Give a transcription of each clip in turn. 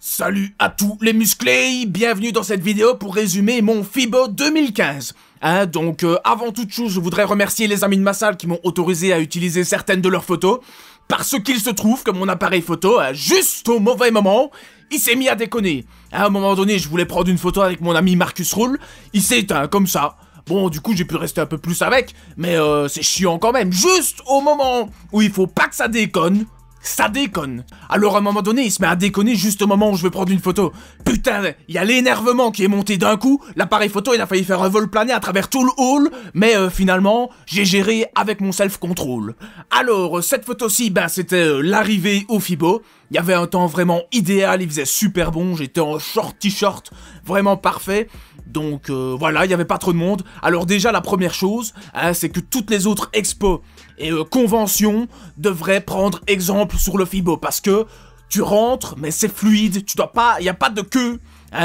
Salut à tous les musclés, bienvenue dans cette vidéo pour résumer mon FIBO 2015. Avant toute chose, je voudrais remercier les amis de ma salle qui m'ont autorisé à utiliser certaines de leurs photos, parce qu'il se trouve que mon appareil photo, juste au mauvais moment, il s'est mis à déconner. À un moment donné, je voulais prendre une photo avec mon ami Marcus Roule, il s'est éteint comme ça. Bon, du coup, j'ai pu rester un peu plus avec, mais c'est chiant quand même. Juste au moment où il faut pas que ça déconne, ça déconne. Alors à un moment donné, il se met à déconner juste au moment où je vais prendre une photo. Putain, il y a l'énervement qui est monté d'un coup. L'appareil photo, il a failli faire un vol plané à travers tout le hall. Mais finalement, j'ai géré avec mon self-control. Alors, cette photo-ci, c'était l'arrivée au FIBO. Il y avait un temps vraiment idéal, il faisait super bon. J'étais en short t-shirt, vraiment parfait. Donc voilà, il n'y avait pas trop de monde. Alors déjà, la première chose, c'est que toutes les autres expos et conventions devraient prendre exemple sur le FIBO. Parce que tu rentres, mais c'est fluide, tu dois pas, il n'y a pas de queue.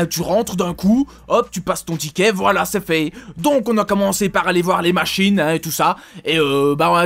Tu rentres d'un coup, hop, tu passes ton ticket, voilà, c'est fait. Donc on a commencé par aller voir les machines et tout ça. Et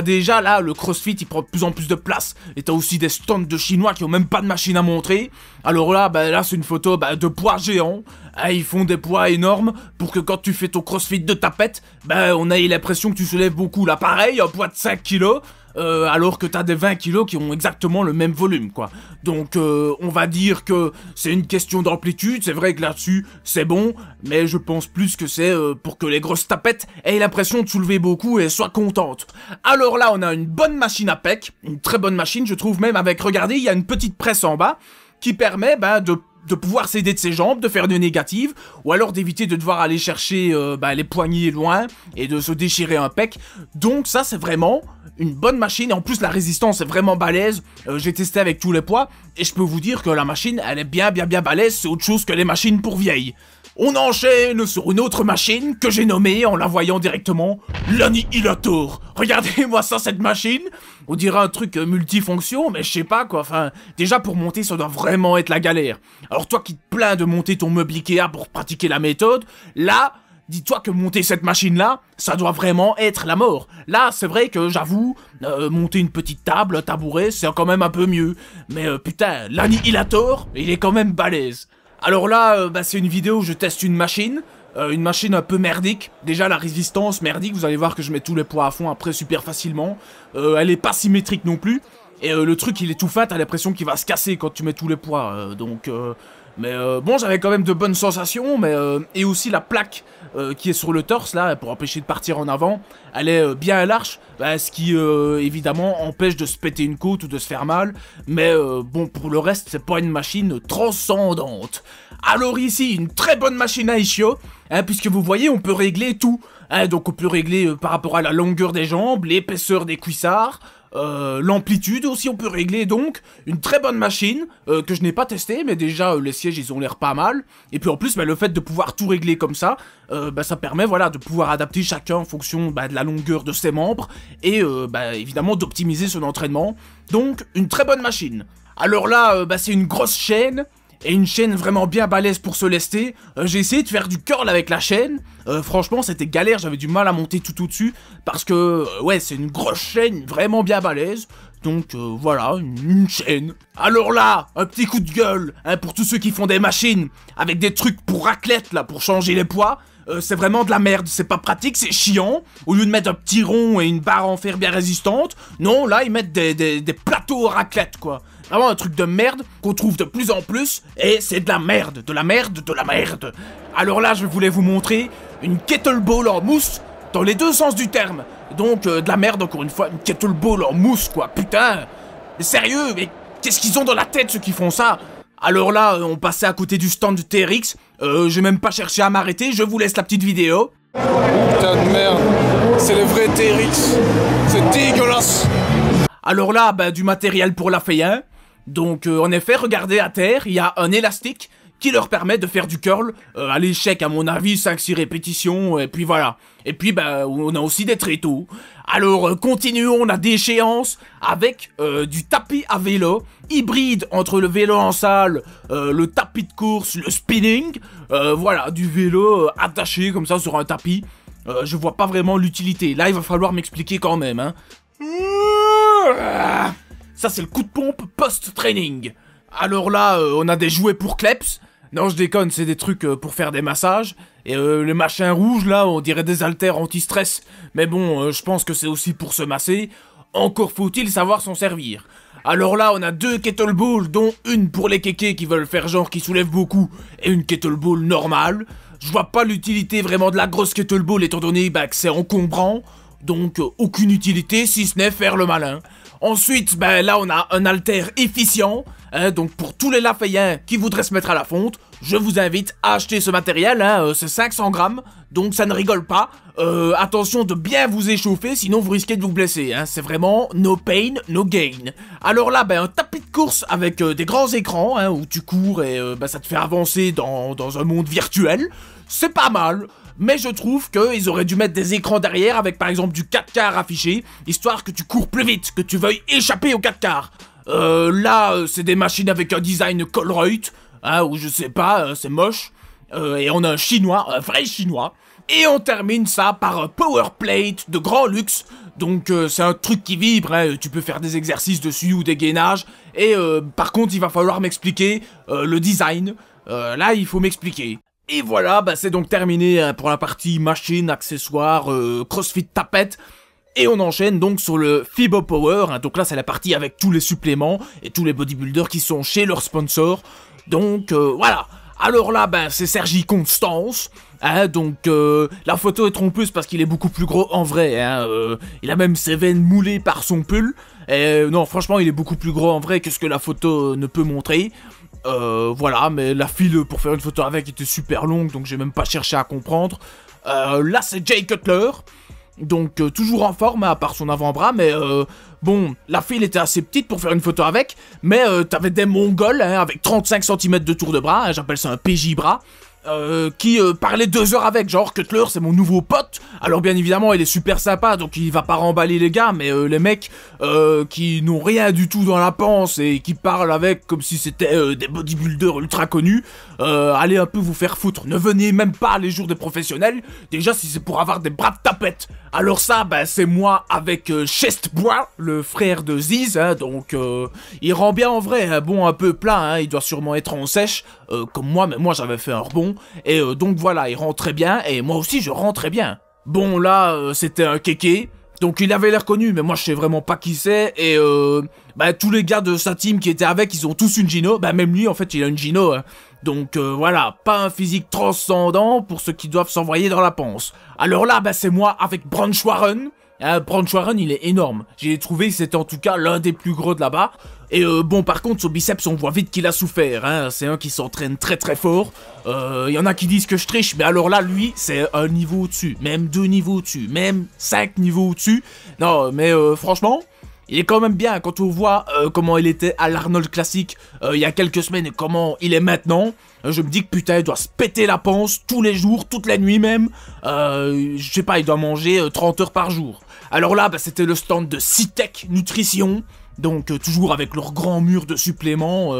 déjà là, le CrossFit il prend de plus en plus de place. Et t'as aussi des stands de Chinois qui ont même pas de machine à montrer. Alors là, là c'est une photo de poids géants. Ils font des poids énormes pour que quand tu fais ton CrossFit de tapette, on ait l'impression que tu soulèves beaucoup. Là pareil, un poids de 5 kilos. Alors que t'as des 20 kilos qui ont exactement le même volume, quoi. Donc, on va dire que c'est une question d'amplitude, c'est vrai que là-dessus, c'est bon, mais je pense plus que c'est pour que les grosses tapettes aient l'impression de soulever beaucoup et soient contentes. Alors là, on a une bonne machine à pec, une très bonne machine, je trouve même avec, regardez, il y a une petite presse en bas, qui permet, de pouvoir s'aider de ses jambes, de faire des négatives, ou alors d'éviter de devoir aller chercher les poignets loin, et de se déchirer un pec. Donc ça, c'est vraiment une bonne machine, et en plus la résistance est vraiment balèze. J'ai testé avec tous les poids, et je peux vous dire que la machine, elle est bien balèze, c'est autre chose que les machines pour vieilles. On enchaîne sur une autre machine que j'ai nommée en la voyant directement l'Annihilator. Regardez-moi ça, cette machine. On dirait un truc multifonction, mais je sais pas quoi. Enfin, déjà pour monter, ça doit vraiment être la galère. Alors toi qui te plains de monter ton meuble Ikea pour pratiquer la méthode, là, dis-toi que monter cette machine-là, ça doit vraiment être la mort. Là, c'est vrai que j'avoue, monter une petite table, un tabouret, c'est quand même un peu mieux. Mais putain, l'Annihilator, il est quand même balèze. Alors là, c'est une vidéo où je teste une machine un peu merdique. Déjà la résistance merdique, vous allez voir que je mets tous les poids à fond après super facilement. Elle est pas symétrique non plus. Et le truc il est tout fat, t'as l'impression qu'il va se casser quand tu mets tous les poids. Bon, j'avais quand même de bonnes sensations, et aussi la plaque qui est sur le torse là, pour empêcher de partir en avant, elle est bien large, ce qui évidemment empêche de se péter une côte ou de se faire mal, mais bon, pour le reste, c'est pas une machine transcendante. Alors ici, une très bonne machine à ischio, puisque vous voyez, on peut régler tout, donc on peut régler par rapport à la longueur des jambes, l'épaisseur des cuissards, l'amplitude aussi on peut régler, donc une très bonne machine que je n'ai pas testé, mais déjà les sièges ils ont l'air pas mal, et puis en plus le fait de pouvoir tout régler comme ça, ça permet voilà de pouvoir adapter chacun en fonction de la longueur de ses membres, et évidemment d'optimiser son entraînement, donc une très bonne machine. Alors là c'est une grosse chaîne, et une chaîne vraiment bien balèze pour se lester. J'ai essayé de faire du curl avec la chaîne. Franchement, c'était galère, j'avais du mal à monter tout au-dessus. Parce que, ouais, c'est une grosse chaîne vraiment bien balèze. Donc, voilà, une chaîne. Alors là, un petit coup de gueule, pour tous ceux qui font des machines avec des trucs pour raclette, là, pour changer les poids. C'est vraiment de la merde, c'est pas pratique, c'est chiant. Au lieu de mettre un petit rond et une barre en fer bien résistante, non, là, ils mettent des plateaux à raclette, quoi. Vraiment un truc de merde qu'on trouve de plus en plus, et c'est de la merde, de la merde, de la merde. Alors là, je voulais vous montrer une kettlebell en mousse, dans les deux sens du terme. Donc, de la merde, encore une fois, une kettlebell en mousse, quoi, putain. Mais sérieux, mais qu'est-ce qu'ils ont dans la tête, ceux qui font ça? Alors là, on passait à côté du stand de TRX, j'ai même pas cherché à m'arrêter, je vous laisse la petite vidéo. Putain de merde, c'est le vrai TRX, c'est dégueulasse. Alors là, du matériel pour la F1. Donc en effet, regardez à terre, il y a un élastique qui leur permet de faire du curl à l'échec à mon avis, 5-6 répétitions, et puis voilà. Et puis on a aussi des tréteaux. Alors continuons la déchéance avec du tapis à vélo, hybride entre le vélo en salle, le tapis de course, le spinning, voilà, du vélo attaché comme ça sur un tapis. Je vois pas vraiment l'utilité, là il va falloir m'expliquer quand même, Ça c'est le coup de pompe post-training. Alors là, on a des jouets pour Kleps. Non, je déconne, c'est des trucs pour faire des massages. Et les machins rouges, là, on dirait des haltères anti-stress. Mais bon, je pense que c'est aussi pour se masser. Encore faut-il savoir s'en servir. Alors là, on a 2 kettleballs, dont une pour les kékés qui veulent faire genre qui soulèvent beaucoup, et une kettleball normale. Je vois pas l'utilité vraiment de la grosse kettleball, étant donné que c'est encombrant. Donc, aucune utilité, si ce n'est faire le malin. Ensuite, là, on a un haltère efficient. Donc, pour tous les Lafayens qui voudraient se mettre à la fonte, je vous invite à acheter ce matériel. C'est 500 grammes, donc ça ne rigole pas. Attention de bien vous échauffer, sinon vous risquez de vous blesser. C'est vraiment no pain, no gain. Alors là, un tapis de course avec des grands écrans, où tu cours et ça te fait avancer dans un monde virtuel. C'est pas mal. Mais je trouve qu'ils auraient dû mettre des écrans derrière avec par exemple du 4 quarts affiché, histoire que tu cours plus vite, que tu veuilles échapper au 4 quarts. Là, c'est des machines avec un design Colruyt, ou je sais pas, c'est moche. Et on a un chinois, un vrai chinois. Et on termine ça par un power plate de grand luxe. Donc c'est un truc qui vibre, tu peux faire des exercices dessus ou des gainages. Et par contre, il va falloir m'expliquer le design. Là, il faut m'expliquer. Et voilà, c'est donc terminé pour la partie machine, accessoires, crossfit tapette. Et on enchaîne donc sur le Fibo Power, donc là c'est la partie avec tous les suppléments et tous les bodybuilders qui sont chez leur sponsor. Donc voilà, alors là c'est Sergi Constance, donc la photo est trompeuse parce qu'il est beaucoup plus gros en vrai, il a même ses veines moulées par son pull, et non franchement il est beaucoup plus gros en vrai que ce que la photo ne peut montrer. Voilà, mais la file pour faire une photo avec était super longue, donc j'ai même pas cherché à comprendre. Là c'est Jay Cutler, donc toujours en forme à part son avant-bras, mais bon, la file était assez petite pour faire une photo avec, mais t'avais des Mongols avec 35 cm de tour de bras, j'appelle ça un PJ bras, qui parlait 2 heures avec, genre Cutler c'est mon nouveau pote. Alors bien évidemment il est super sympa, donc il va pas remballer les gars, mais les mecs qui n'ont rien du tout dans la panse et qui parlent avec comme si c'était des bodybuilders ultra connus, allez un peu vous faire foutre, ne venez même pas les jours des professionnels, déjà si c'est pour avoir des bras de tapette. Alors ça c'est moi avec Chestbois, le frère de Ziz, donc il rend bien en vrai, bon un peu plat, il doit sûrement être en sèche, comme moi, mais moi j'avais fait un rebond, et donc voilà, il rend très bien, et moi aussi je rends très bien. Bon là, c'était un kéké, donc il avait l'air connu, mais moi je sais vraiment pas qui c'est, et tous les gars de sa team qui étaient avec, ils ont tous une Gino, même lui en fait il a une Gino, donc voilà, pas un physique transcendant pour ceux qui doivent s'envoyer dans la panse. Alors là, c'est moi avec Branchwarren. Branchwarren, il est énorme. J'ai trouvé que c'était en tout cas l'un des plus gros de là-bas. Et bon, par contre, son biceps, on voit vite qu'il a souffert. C'est un qui s'entraîne très très fort. Y en a qui disent que je triche, mais alors là, lui, c'est un niveau au-dessus. Même 2 niveaux au-dessus. Même 5 niveaux au-dessus. Non, mais franchement, il est quand même bien quand on voit comment il était à l'Arnold Classic il y a quelques semaines et comment il est maintenant. Je me dis que putain, il doit se péter la panse tous les jours, toute la nuit même. Je sais pas, il doit manger 30 heures par jour. Alors là, c'était le stand de Citec Nutrition. Donc toujours avec leur grand mur de suppléments.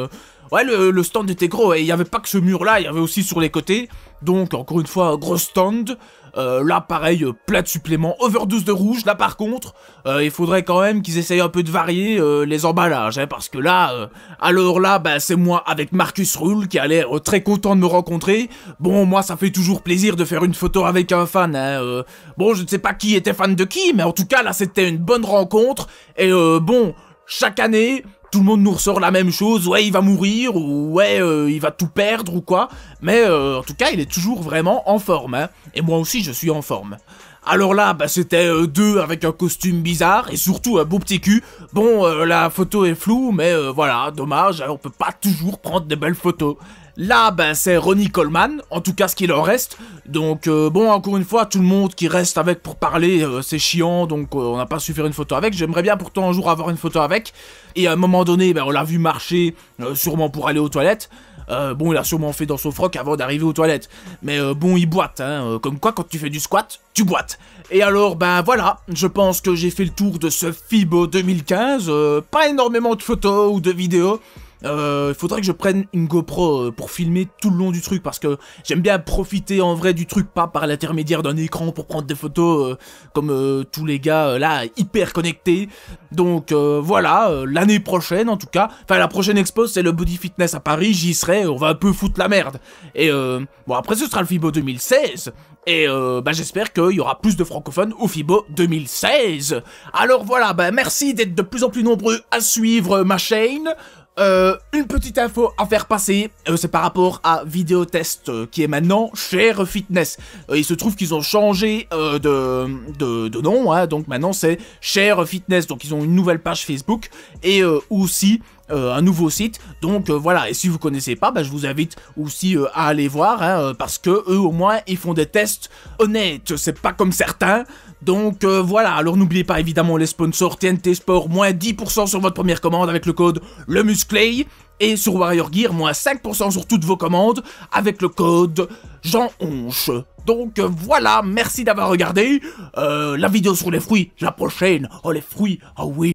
Ouais, le stand était gros et il n'y avait pas que ce mur-là, il y avait aussi sur les côtés. Donc encore une fois, gros stand. Là, pareil, plein de suppléments, overdose de rouge. Là, par contre, il faudrait quand même qu'ils essayent un peu de varier les emballages, parce que là, alors là, c'est moi avec Marcus Rule qui a l'air très content de me rencontrer. Bon, moi, ça fait toujours plaisir de faire une photo avec un fan. Bon, je ne sais pas qui était fan de qui, mais en tout cas, là, c'était une bonne rencontre. Et bon, chaque année, tout le monde nous ressort la même chose, ouais il va mourir, ou ouais il va tout perdre ou quoi, mais en tout cas il est toujours vraiment en forme, et moi aussi je suis en forme. Alors là, c'était 2 avec un costume bizarre, et surtout un beau petit cul. Bon, la photo est floue, mais voilà, dommage, on peut pas toujours prendre des belles photos. Là, c'est Ronnie Coleman, en tout cas ce qu'il en reste. Donc, bon, encore une fois, tout le monde qui reste avec pour parler, c'est chiant, donc on n'a pas su faire une photo avec. J'aimerais bien pourtant un jour avoir une photo avec. Et à un moment donné, on l'a vu marcher, sûrement pour aller aux toilettes. Bon, il a sûrement fait dans son froc avant d'arriver aux toilettes. Mais bon, il boite, comme quoi, quand tu fais du squat, tu boites. Et alors, voilà, je pense que j'ai fait le tour de ce FIBO 2015. Pas énormément de photos ou de vidéos. il faudrait que je prenne une GoPro pour filmer tout le long du truc, parce que j'aime bien profiter en vrai du truc, pas par l'intermédiaire d'un écran pour prendre des photos comme tous les gars là, hyper connectés. Donc voilà, l'année prochaine en tout cas, enfin la prochaine expo c'est le Body Fitness à Paris, j'y serai, on va un peu foutre la merde. Et bon après ce sera le FIBO 2016, et j'espère qu'il y aura plus de francophones au FIBO 2016. Alors voilà, merci d'être de plus en plus nombreux à suivre ma chaîne. Une petite info à faire passer, c'est par rapport à Vidéotest qui est maintenant Share Fitness. Il se trouve qu'ils ont changé de nom, hein, donc maintenant c'est Share Fitness, donc ils ont une nouvelle page Facebook et aussi un nouveau site, donc voilà, et si vous connaissez pas, je vous invite aussi à aller voir, hein, parce que eux au moins ils font des tests honnêtes, c'est pas comme certains. Donc voilà, alors n'oubliez pas évidemment les sponsors TNT Sport, moins 10% sur votre première commande avec le code LEMUSCLEI, et sur Warrior Gear, moins 5% sur toutes vos commandes avec le code JEANHONCHE. Donc voilà, merci d'avoir regardé, la vidéo sur les fruits, la prochaine, oh les fruits, ah oui.